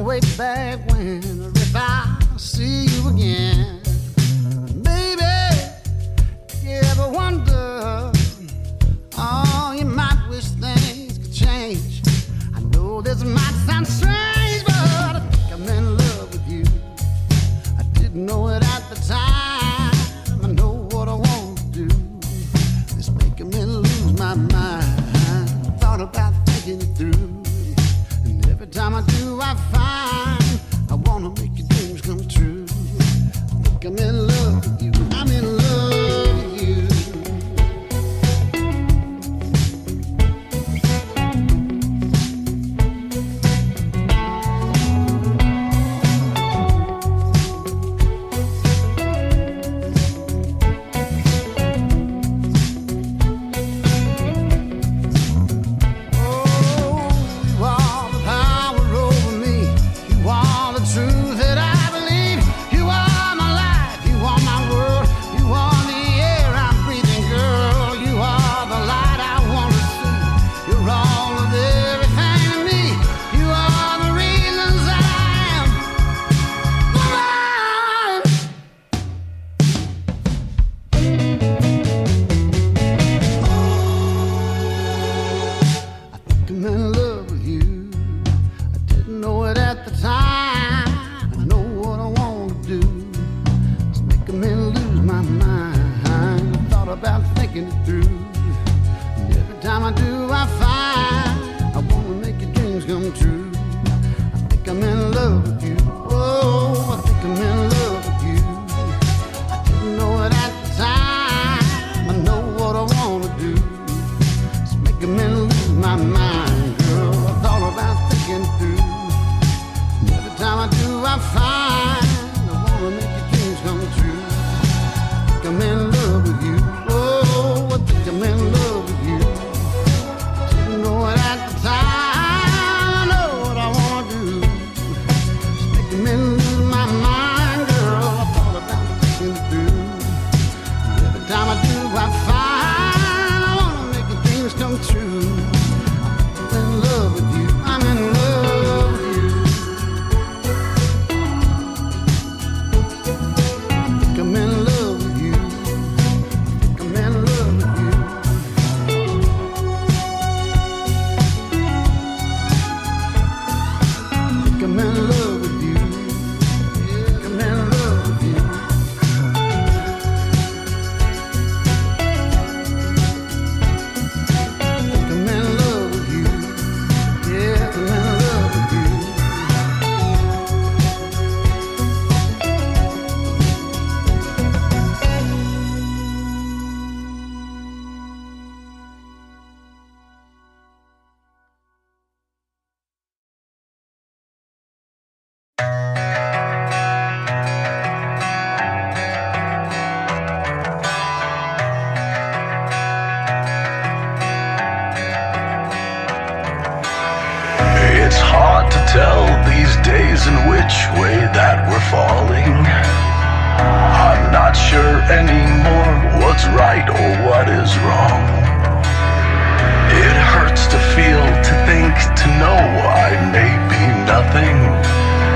way back when, or if I see you again. Baby, you ever wonder, oh, you might wish things could change. I know this might sound strange, but I think I'm in love with you. I didn't know it at the time. I know what I want to do. It's making me lose my mind. Thought about thinking it through. Every time I do, I find I wanna make your dreams come true. I think I'm in love with you. I'm in love with you. Tell these days in which way that we're falling. I'm not sure anymore what's right or what is wrong. It hurts to feel, to think, to know I may be nothing.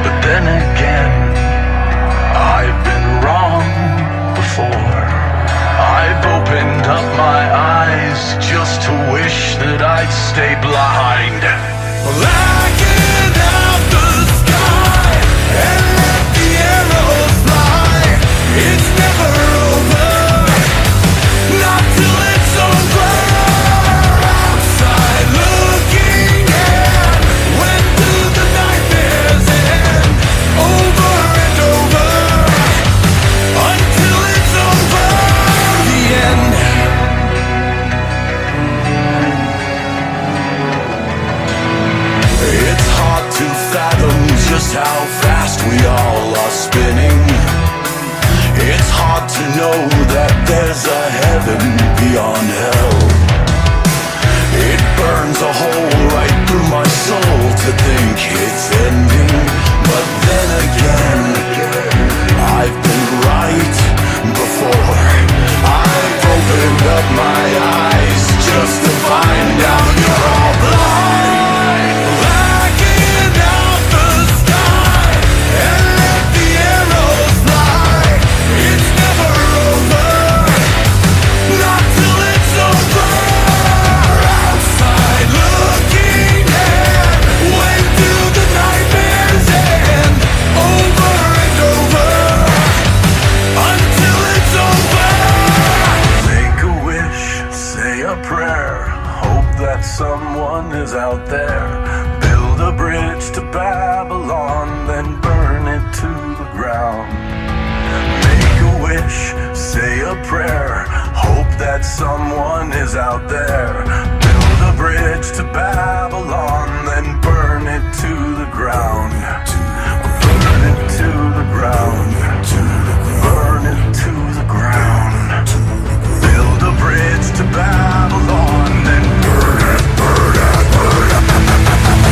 But then again, I've been wrong before. I've opened up my eyes just to wish that I'd stay blind. Like it out the sky and let the arrows fly. It's never over, not till it's over. Outside looking in, when do the nightmares end? Over and over, until it's over. The end. It's hard to fathom just how fast we all are spinning. It's hard to know that there's a heaven beyond hell. It burns a hole right through my soul to think it's ending. But then again, I've been right before. I've opened up my eyes just to find out you're all blind. Like it out the sky. bridge to Babylon, then burn it to the ground. Make a wish, say a prayer, hope that someone is out there. Build a bridge to Babylon, then burn it to the ground. Burn it to the ground. Burn it to the ground. Build a bridge to Babylon, then burn it, burn it, burn it down.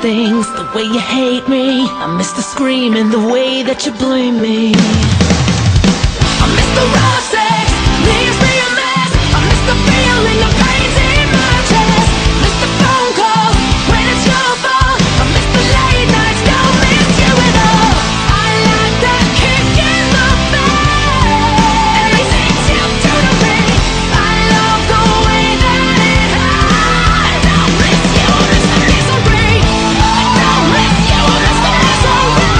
things, the way you hate me. I miss the screaming, the way that you blame me. I miss the raw sex, leaves me a mess. I miss the feeling of pain's in my chest. Miss the phone calls when it's your fault. I miss the late nights, don't miss you at all. I like that kick in the face. Everything you do to me, I love the way that it hurts. I don't miss you, I miss the misery. I don't miss you, I miss the misery.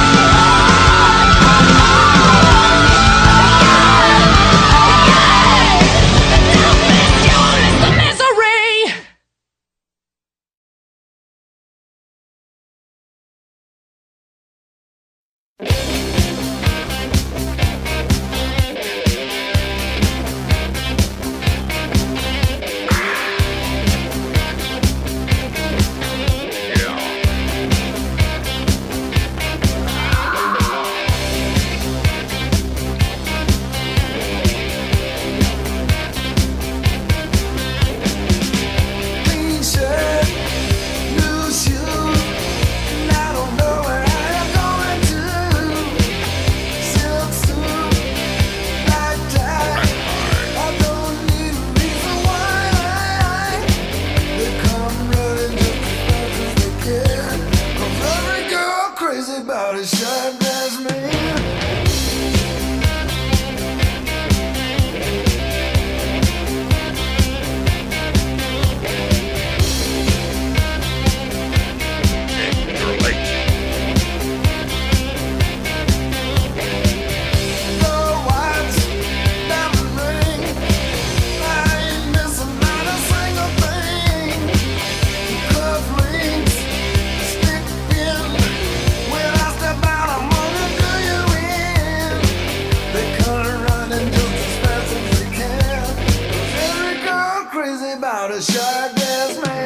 a short-dressed man.